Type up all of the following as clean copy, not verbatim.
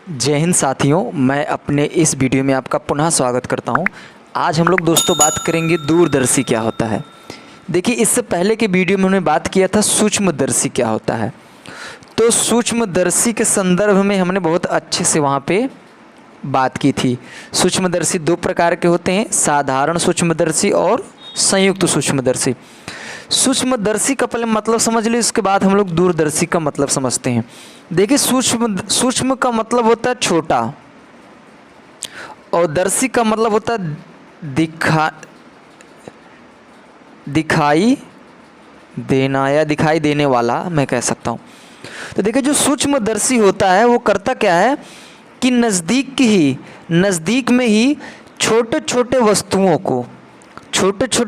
जय हिंद साथियों, मैं अपने इस वीडियो में आपका पुनः स्वागत करता हूं। आज हम लोग दोस्तों बात करेंगे दूरदर्शी क्या होता है। देखिए, इससे पहले के वीडियो में हमने बात किया था सूक्ष्मदर्शी क्या होता है। तो सूक्ष्मदर्शी के संदर्भ में हमने बहुत अच्छे से वहाँ पे बात की थी। सूक्ष्मदर्शी दो प्रकार के होते हैं, साधारण सूक्ष्मदर्शी और संयुक्त सूक्ष्मदर्शी। सूक्ष्मदर्शी का पहले मतलब समझ लीजिए, इसके बाद हम लोग दूरदर्शी का मतलब समझते हैं। देखिए, सूक्ष्म का मतलब होता है छोटा और दर्शी का मतलब होता है दिखाई देना या दिखाई देने वाला, मैं कह सकता हूँ। तो देखिए, जो सूक्ष्मदर्शी होता है वो करता क्या है कि नज़दीक में ही छोटे छोटे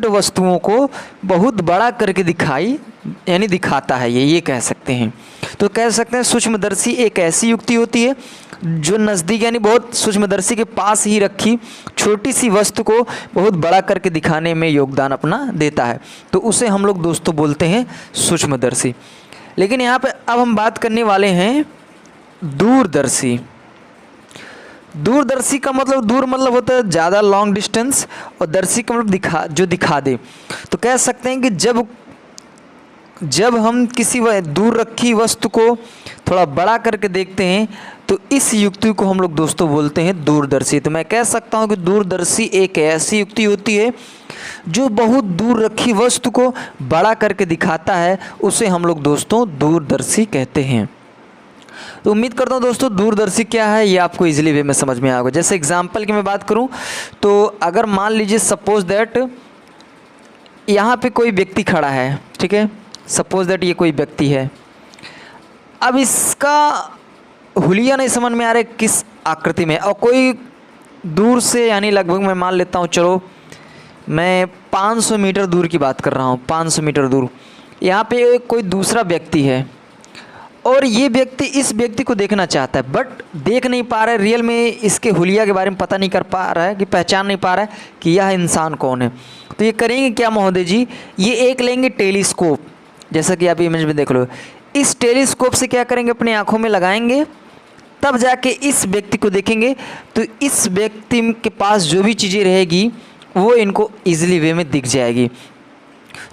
वस्तुओं को बहुत बड़ा करके दिखाता है, ये कह सकते हैं। तो कह सकते हैं सूक्ष्मदर्शी एक ऐसी युक्ति होती है जो नज़दीक यानी बहुत सूक्ष्मदर्शी के पास ही रखी छोटी सी वस्तु को बहुत बड़ा करके दिखाने में योगदान अपना देता है। तो उसे हम लोग दोस्तों बोलते हैं सूक्ष्मदर्शी। लेकिन यहाँ पे अब हम बात करने वाले हैं दूरदर्शी। दूरदर्शी का मतलब दूर मतलब होता है ज़्यादा लॉन्ग डिस्टेंस, और दर्शी का मतलब दिखा दे। तो कह सकते हैं कि जब हम किसी दूर रखी वस्तु को थोड़ा बड़ा करके देखते हैं तो इस युक्ति को हम लोग दोस्तों बोलते हैं दूरदर्शी। तो मैं कह सकता हूं कि दूरदर्शी एक ऐसी युक्ति होती है जो बहुत दूर रखी वस्तु को बड़ा करके दिखाता है, उसे हम लोग दोस्तों दूरदर्शी कहते हैं। तो उम्मीद करता हूँ दोस्तों दूरदर्शी क्या है ये आपको इजीली वे में समझ में आएगा। जैसे एग्जांपल की मैं बात करूँ तो अगर मान लीजिए सपोज दैट यहाँ पे कोई व्यक्ति खड़ा है, ठीक है। सपोज दैट ये कोई व्यक्ति है। अब इसका हुलिया नहीं समझ में आ रहा है किस आकृति में, और कोई दूर से यानी लगभग मैं मान लेता हूँ, चलो मैं 500 मीटर दूर की बात कर रहा हूँ। 500 मीटर दूर यहाँ पे कोई दूसरा व्यक्ति है और ये व्यक्ति इस व्यक्ति को देखना चाहता है, बट देख नहीं पा रहा है, रियल में इसके हुलिया के बारे में पता नहीं कर पा रहा है, कि पहचान नहीं पा रहा है कि यह इंसान कौन है। तो ये करेंगे क्या महोदय जी, ये एक लेंगे टेलीस्कोप, जैसा कि आप इमेज में देख लो। इस टेलीस्कोप से क्या करेंगे, अपनी आँखों में लगाएंगे, तब जाके इस व्यक्ति को देखेंगे। तो इस व्यक्ति के पास जो भी चीज़ें रहेगी वो इनको ईजिली वे में दिख जाएगी।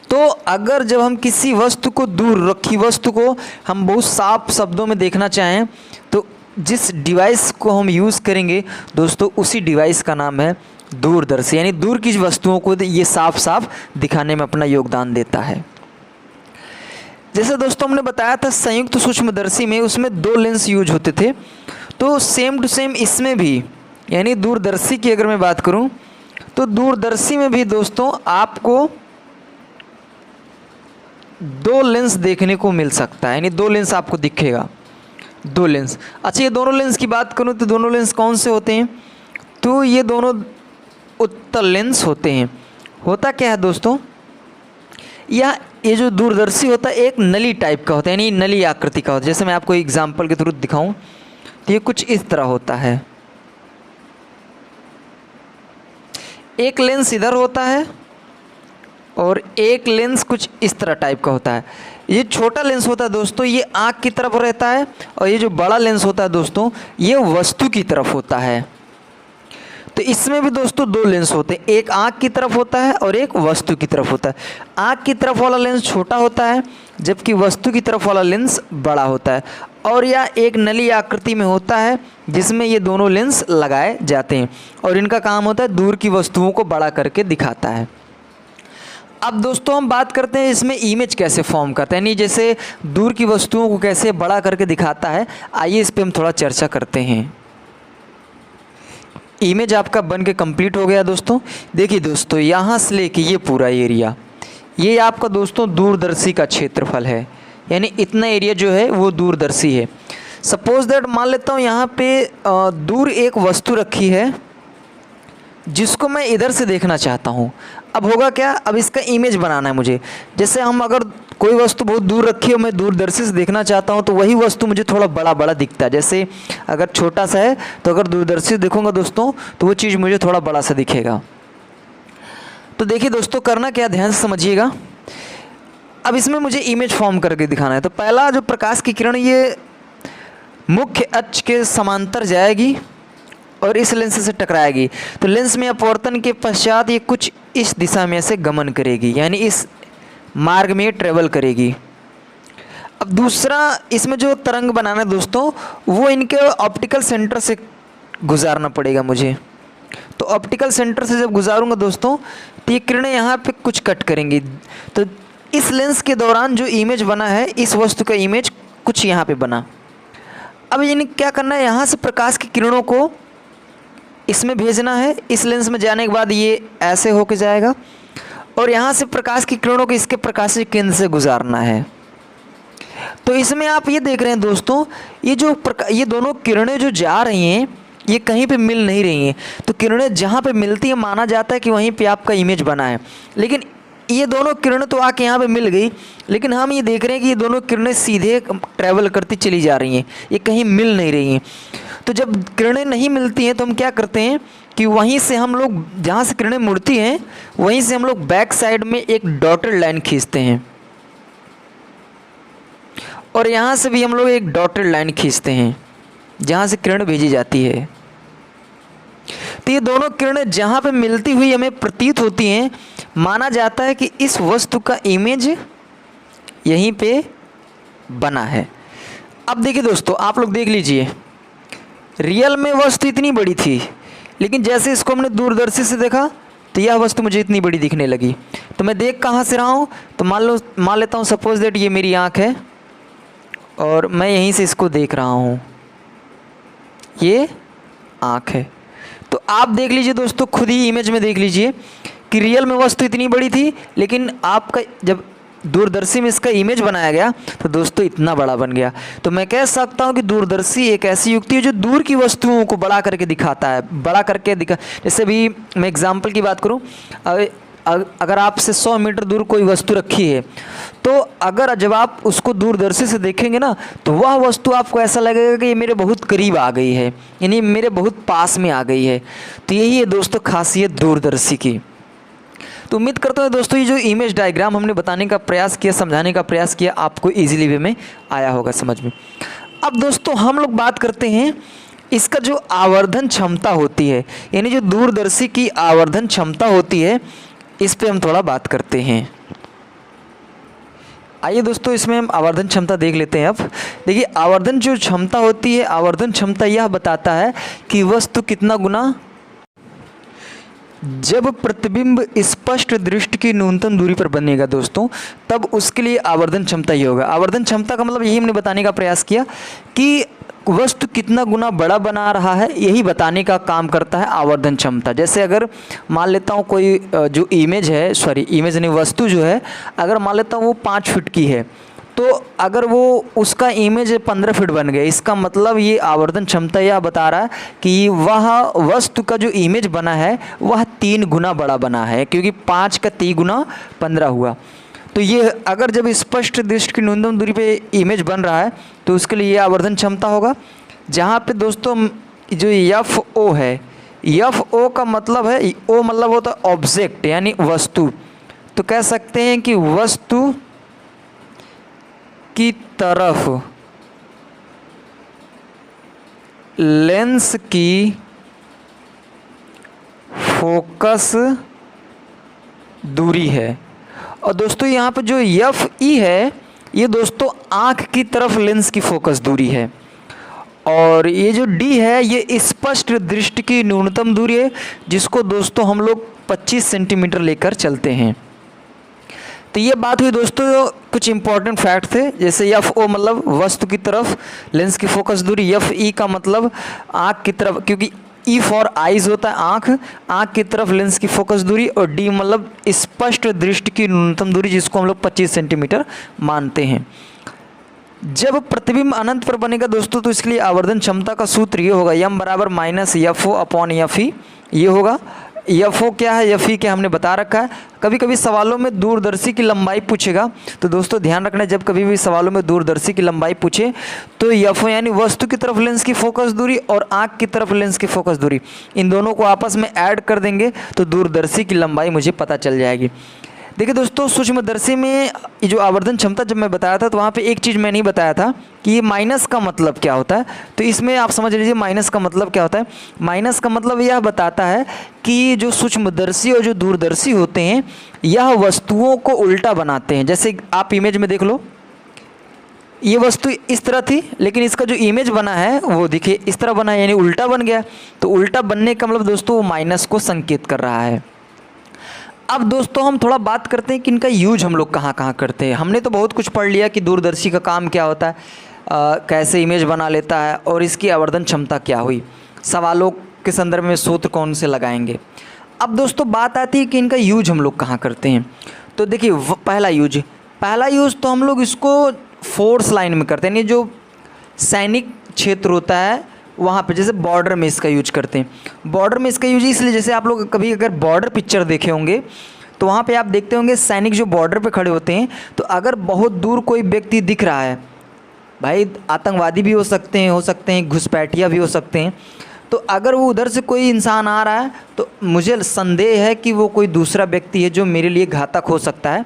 तो अगर जब हम किसी वस्तु को दूर रखी वस्तु को हम बहुत साफ शब्दों में देखना चाहें तो जिस डिवाइस को हम यूज़ करेंगे दोस्तों, उसी डिवाइस का नाम है दूरदर्शी। यानी दूर की वस्तुओं को ये साफ साफ दिखाने में अपना योगदान देता है। जैसे दोस्तों हमने बताया था संयुक्त सूक्ष्मदर्शी में उसमें 2 लेंस यूज होते थे। तो सेम टू सेम इसमें भी, यानी दूरदर्शी की अगर मैं बात करूं तो दूरदर्शी में भी दोस्तों आपको 2 लेंस देखने को मिल सकता है, यानी 2 लेंस आपको दिखेगा। 2 लेंस। अच्छा, ये दोनों लेंस की बात करूं तो दोनों लेंस कौन से होते हैं, तो ये दोनों उत्तल लेंस होते हैं। होता क्या है दोस्तों, ये जो दूरदर्शी होता है एक नली टाइप का होता है, यानी नली आकृति का होता है। जैसे मैं आपको एग्जाम्पल के थ्रू दिखाऊं तो ये कुछ इस तरह होता है। एक लेंस इधर होता है और एक लेंस कुछ इस तरह टाइप का होता है। ये छोटा लेंस होता है दोस्तों, ये आँख की तरफ रहता है, और ये जो बड़ा लेंस होता है दोस्तों ये वस्तु की तरफ होता है। तो इसमें भी दोस्तों 2 लेंस होते हैं, एक आँख की तरफ होता है और एक वस्तु की तरफ होता है। आँख की तरफ वाला लेंस छोटा होता है जबकि वस्तु की तरफ वाला लेंस बड़ा होता है, और यह एक नली आकृति में होता है जिसमें ये दोनों लेंस लगाए जाते हैं, और इनका काम होता है दूर की वस्तुओं को बड़ा करके दिखाता है। अब दोस्तों हम बात करते हैं इसमें इमेज कैसे फॉर्म करता है, यानी जैसे दूर की वस्तुओं को कैसे बड़ा करके दिखाता है। आइए इस पर हम थोड़ा चर्चा करते हैं। इमेज आपका बन के कंप्लीट हो गया दोस्तों। देखिए दोस्तों, यहाँ से लेके ये पूरा एरिया, ये आपका दोस्तों दूरदर्शी का क्षेत्रफल है, यानी इतना एरिया जो है वो दूरदर्शी है। सपोज दैट मान लेता हूँ यहाँ पे दूर एक वस्तु रखी है जिसको मैं इधर से देखना चाहता हूँ। अब होगा क्या, अब इसका इमेज बनाना है मुझे। जैसे हम अगर कोई वस्तु बहुत दूर रखी हो, मैं दूरदर्शी से देखना चाहता हूँ तो वही वस्तु मुझे थोड़ा बड़ा बड़ा दिखता है। जैसे अगर छोटा सा है तो अगर दूरदर्शी से देखूँगा दोस्तों तो वो चीज़ मुझे थोड़ा बड़ा सा दिखेगा। तो देखिए दोस्तों, करना क्या, ध्यान से समझिएगा। अब इसमें मुझे इमेज फॉर्म करके दिखाना है। तो पहला जो प्रकाश की किरण ये मुख्य अक्ष के समांतर जाएगी और इस लेंस से टकराएगी। तो लेंस में अपवर्तन के पश्चात ये कुछ इस दिशा में से गमन करेगी, यानी इस मार्ग में ट्रेवल करेगी। अब दूसरा इसमें जो तरंग बनाना है दोस्तों, वो इनके ऑप्टिकल सेंटर से गुजारना पड़ेगा मुझे। तो ऑप्टिकल सेंटर से जब गुजारूंगा दोस्तों, तो ये किरणें यहाँ पे कुछ कट करेंगी। तो इस लेंस के दौरान जो इमेज बना है, इस वस्तु का इमेज कुछ यहाँ पे बना। अब इन्हें क्या करना है, यहाँ से प्रकाश की किरणों को इसमें भेजना है। इस लेंस में जाने के बाद ये ऐसे होके जाएगा और यहाँ से प्रकाश की किरणों को इसके प्रकाशीय केंद्र से गुजारना है। तो इसमें आप ये देख रहे हैं दोस्तों, ये दोनों किरणें जो जा रही हैं, ये कहीं पे मिल नहीं रही हैं। तो किरणें जहाँ पे मिलती हैं, माना जाता है कि वहीं पे आपका इमेज बना है। लेकिन ये दोनों किरणें तो आके यहाँ पे मिल गई, लेकिन हम ये देख रहे हैं कि ये दोनों किरणें सीधे ट्रैवल करती चली जा रही हैं, ये कहीं मिल नहीं रही हैं। तो जब किरणें नहीं मिलती हैं तो हम क्या करते हैं कि वहीं से हम लोग, जहाँ से किरणें मुड़ती हैं, वहीं से हम लोग बैक साइड में एक डॉटेड लाइन खींचते हैं और यहाँ से भी हम लोग एक डॉटेड लाइन खींचते हैं जहाँ से किरण भेजी जाती है। तो ये दोनों किरणें जहाँ पे मिलती हुई हमें प्रतीत होती हैं, माना जाता है कि इस वस्तु का इमेज यहीं पे बना है। अब देखिए दोस्तों, आप लोग देख लीजिए, रियल में वस्तु इतनी बड़ी थी, लेकिन जैसे इसको हमने दूरदर्शी से देखा तो यह वस्तु मुझे इतनी बड़ी दिखने लगी। तो मैं देख कहाँ से रहा हूँ, तो मान लेता हूँ सपोज दैट ये मेरी आँख है और मैं यहीं से इसको देख रहा हूँ, ये आँख है। तो आप देख लीजिए दोस्तों, खुद ही इमेज में देख लीजिए कि रियल में वस्तु इतनी बड़ी थी, लेकिन आपका जब दूरदर्शी में इसका इमेज बनाया गया तो दोस्तों इतना बड़ा बन गया। तो मैं कह सकता हूँ कि दूरदर्शी एक ऐसी युक्ति है जो दूर की वस्तुओं को बड़ा करके दिखाता है, बड़ा करके जैसे भी मैं एग्जाम्पल की बात करूँ, अगर आपसे 100 मीटर दूर कोई वस्तु रखी है, तो अगर जब आप उसको दूरदर्शी से देखेंगे ना, तो वह वस्तु आपको ऐसा लगेगा कि ये मेरे बहुत करीब आ गई है, यानी मेरे बहुत पास में आ गई है। तो यही है दोस्तों खासियत दूरदर्शी की। तो उम्मीद करता हूँ दोस्तों, ये जो इमेज डायग्राम हमने बताने का प्रयास किया, समझाने का प्रयास किया, आपको ईजिली वे में आया होगा समझ में। अब दोस्तों हम लोग बात करते हैं इसका जो आवर्धन क्षमता होती है, यानी जो दूरदर्शी की आवर्धन क्षमता होती है, इस पे हम थोड़ा बात करते हैं। आइए दोस्तों, इसमें हम आवर्धन क्षमता देख लेते हैं। अब देखिए, आवर्धन जो क्षमता होती है, आवर्धन क्षमता यह बताता है कि वस्तु कितना गुना, जब प्रतिबिंब स्पष्ट दृष्टि की न्यूनतम दूरी पर बनेगा दोस्तों, तब उसके लिए आवर्धन क्षमता ही होगा। आवर्धन क्षमता का मतलब यही हमने बताने का प्रयास किया कि वस्तु कितना गुना बड़ा बना रहा है, यही बताने का काम करता है आवर्धन क्षमता। जैसे अगर मान लेता हूँ कोई जो इमेज है, इमेज नहीं, वस्तु जो है, अगर मान लेता हूँ वो 5 फीट की है, तो अगर वो उसका इमेज 15 फीट बन गया, इसका मतलब ये आवर्धन क्षमता यह बता रहा है कि वह वस्तु का जो इमेज बना है वह 3 गुना बड़ा बना है, क्योंकि 5 का 3 गुना 15 हुआ। तो ये अगर जब स्पष्ट दृष्टि की न्यूनतम दूरी पे इमेज बन रहा है तो उसके लिए ये आवर्धन क्षमता होगा। जहाँ पे दोस्तों जो FO है, FO का मतलब है, O मतलब होता है ऑब्जेक्ट यानी वस्तु। तो कह सकते हैं कि वस्तु की तरफ लेंस की फोकस दूरी है। और दोस्तों यहाँ पे जो FE है, ये दोस्तों आँख की तरफ लेंस की फोकस दूरी है। और ये जो D है, ये स्पष्ट दृष्टि की न्यूनतम दूरी है, जिसको दोस्तों हम लोग 25 सेंटीमीटर लेकर चलते हैं। तो ये बात हुई दोस्तों, कुछ इंपॉर्टेंट फैक्ट थे, जैसे FO मतलब वस्तु की तरफ लेंस की फोकस दूरी, FE का मतलब आँख की तरफ, क्योंकि E फॉर आइज होता है आँख की तरफ लेंस की फोकस दूरी, और D मतलब स्पष्ट दृष्टि की न्यूनतम दूरी, जिसको हम लोग 25 सेंटीमीटर मानते हैं। जब प्रतिबिंब अनंत पर बनेगा दोस्तों, तो इसके लिए आवर्धन क्षमता का सूत्र ये होगा, m बराबर -FO अपॉन FE। ये होगा, FO क्या है, FE क्या हमने बता रखा है। कभी कभी सवालों में दूरदर्शी की लंबाई पूछेगा, तो दोस्तों ध्यान रखना, जब कभी भी सवालों में दूरदर्शी की लंबाई पूछे तो FO यानी वस्तु की तरफ लेंस की फोकस दूरी और आँख की तरफ लेंस की फोकस दूरी, इन दोनों को आपस में ऐड कर देंगे तो दूरदर्शी की लंबाई मुझे पता चल जाएगी। देखिए दोस्तों, सूक्ष्मदर्शी में ये जो आवर्धन क्षमता जब मैं बताया था तो वहाँ पे एक चीज़ मैं नहीं बताया था कि ये माइनस का मतलब क्या होता है। तो इसमें आप समझ लीजिए माइनस का मतलब क्या होता है। माइनस का मतलब यह बताता है कि जो सूक्ष्मदर्शी और जो दूरदर्शी होते हैं यह वस्तुओं को उल्टा बनाते हैं। जैसे आप इमेज में देख लो, ये वस्तु इस तरह थी लेकिन इसका जो इमेज बना है वो देखिए इस तरह बना है, यानी उल्टा बन गया। तो उल्टा बनने का मतलब दोस्तों वो माइनस को संकेत कर रहा है। अब दोस्तों हम थोड़ा बात करते हैं कि इनका यूज हम लोग कहाँ कहाँ करते हैं। हमने तो बहुत कुछ पढ़ लिया कि दूरदर्शी का काम क्या होता है, कैसे इमेज बना लेता है और इसकी आवर्धन क्षमता क्या हुई। सवालों के संदर्भ में सूत्र कौन से लगाएंगे। अब दोस्तों बात आती है कि इनका यूज हम लोग कहाँ करते हैं। तो देखिए पहला यूज तो हम लोग इसको फोर्स लाइन में करते हैं, यानी जो सैनिक क्षेत्र होता है वहाँ पे, जैसे बॉर्डर में इसका यूज करते हैं। बॉर्डर में इसका यूज इसलिए, जैसे आप लोग कभी अगर बॉर्डर पिक्चर देखे होंगे तो वहाँ पे आप देखते होंगे सैनिक जो बॉर्डर पे खड़े होते हैं, तो अगर बहुत दूर कोई व्यक्ति दिख रहा है, भाई आतंकवादी भी हो सकते हैं घुसपैठिया भी हो सकते हैं, तो अगर वो उधर से कोई इंसान आ रहा है तो मुझे संदेह है कि वो कोई दूसरा व्यक्ति है जो मेरे लिए घातक हो सकता है,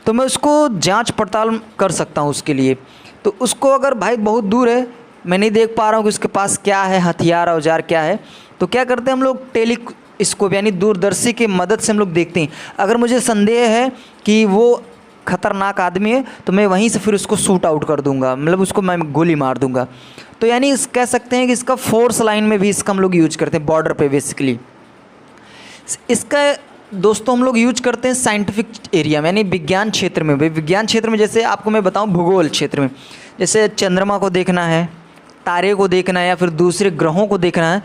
तो मैं उसको जांच पड़ताल कर सकता हूँ उसके लिए। तो उसको अगर भाई बहुत दूर है, मैं नहीं देख पा रहा हूँ कि उसके पास क्या है, हथियार औजार क्या है, तो क्या करते हैं हम लोग टेलीस्कोप यानी दूरदर्शी की मदद से हम लोग देखते हैं। अगर मुझे संदेह है कि वो खतरनाक आदमी है तो मैं वहीं से फिर उसको शूट आउट कर दूंगा, मतलब उसको मैं गोली मार दूंगा। तो यानी कह सकते हैं कि इसका फोर्स लाइन में भी इसका हम लोग यूज करते हैं, बॉर्डर पे बेसिकली। इसका दोस्तों हम लोग यूज करते हैं साइंटिफिक एरिया में, यानी विज्ञान क्षेत्र में। विज्ञान क्षेत्र में जैसे आपको मैं बताऊं, भूगोल क्षेत्र में, जैसे चंद्रमा को देखना है, तारे को देखना है या फिर दूसरे ग्रहों को देखना है,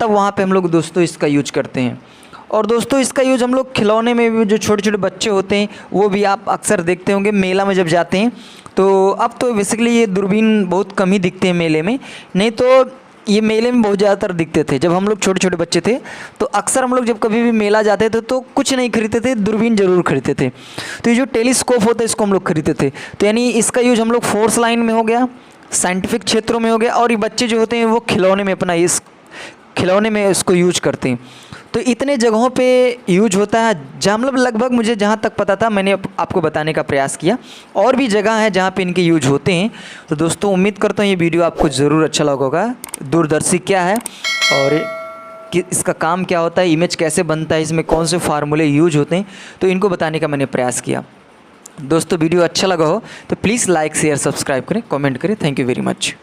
तब वहाँ पे हम लोग दोस्तों इसका यूज करते हैं। और दोस्तों इसका यूज हम लोग खिलौने में भी, जो छोटे छोटे बच्चे होते हैं वो भी आप अक्सर देखते होंगे मेला में जब जाते हैं। तो अब तो बेसिकली ये दूरबीन बहुत कम ही दिखते हैं मेले में, नहीं तो ये मेले में बहुत ज़्यादातर दिखते थे। जब हम लोग छोटे छोटे बच्चे थे तो अक्सर हम लोग जब कभी भी मेला जाते थे तो कुछ नहीं खरीदते थे, दूरबीन ज़रूर खरीदते थे। तो ये जो टेलीस्कोप होता है इसको हम लोग खरीदते थे। तो यानी इसका यूज हम लोग फोर्स लाइन में हो गया, साइंटिफिक क्षेत्रों में हो गया, और ये बच्चे जो होते हैं वो खिलौने में अपना इस खिलौने में इसको यूज करते हैं। तो इतने जगहों पे यूज होता है जहाँ मतलब लगभग मुझे जहाँ तक पता था मैंने आपको बताने का प्रयास किया। और भी जगह है जहाँ पे इनके यूज होते हैं। तो दोस्तों उम्मीद करता हूँ ये वीडियो आपको ज़रूर अच्छा लगा होगा। दूरदर्शी क्या है और कि इसका काम क्या होता है, इमेज कैसे बनता है, इसमें कौन से फार्मूले यूज होते हैं, तो इनको बताने का मैंने प्रयास किया। दोस्तों वीडियो अच्छा लगा हो तो प्लीज़ लाइक शेयर सब्सक्राइब करें, कमेंट करें। Thank you very much.